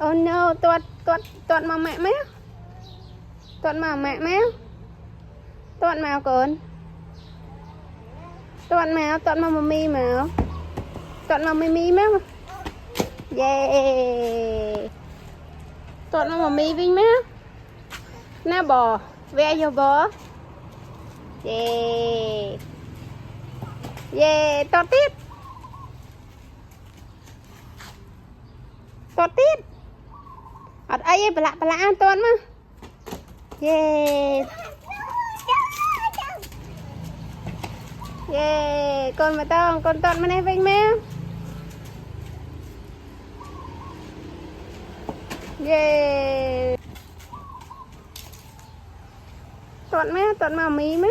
Oh no, tuột mà mẹ mé. Tuột mà mẹ mé. Tuột mèo con. Tuột mà mì mèo. Tuột mà mì mé. Yeah. Tuột mà mì vinh mé. Nè bò, ve vô bò. Yeah. Yeah, tuột tiếp. Tuột tiếp. Ở đây bà lạ an toàn mà. Yeah. Yeah, con mà tao con toàn mà này vinh mẹ. Yeah. Toàn mà mì mẹ.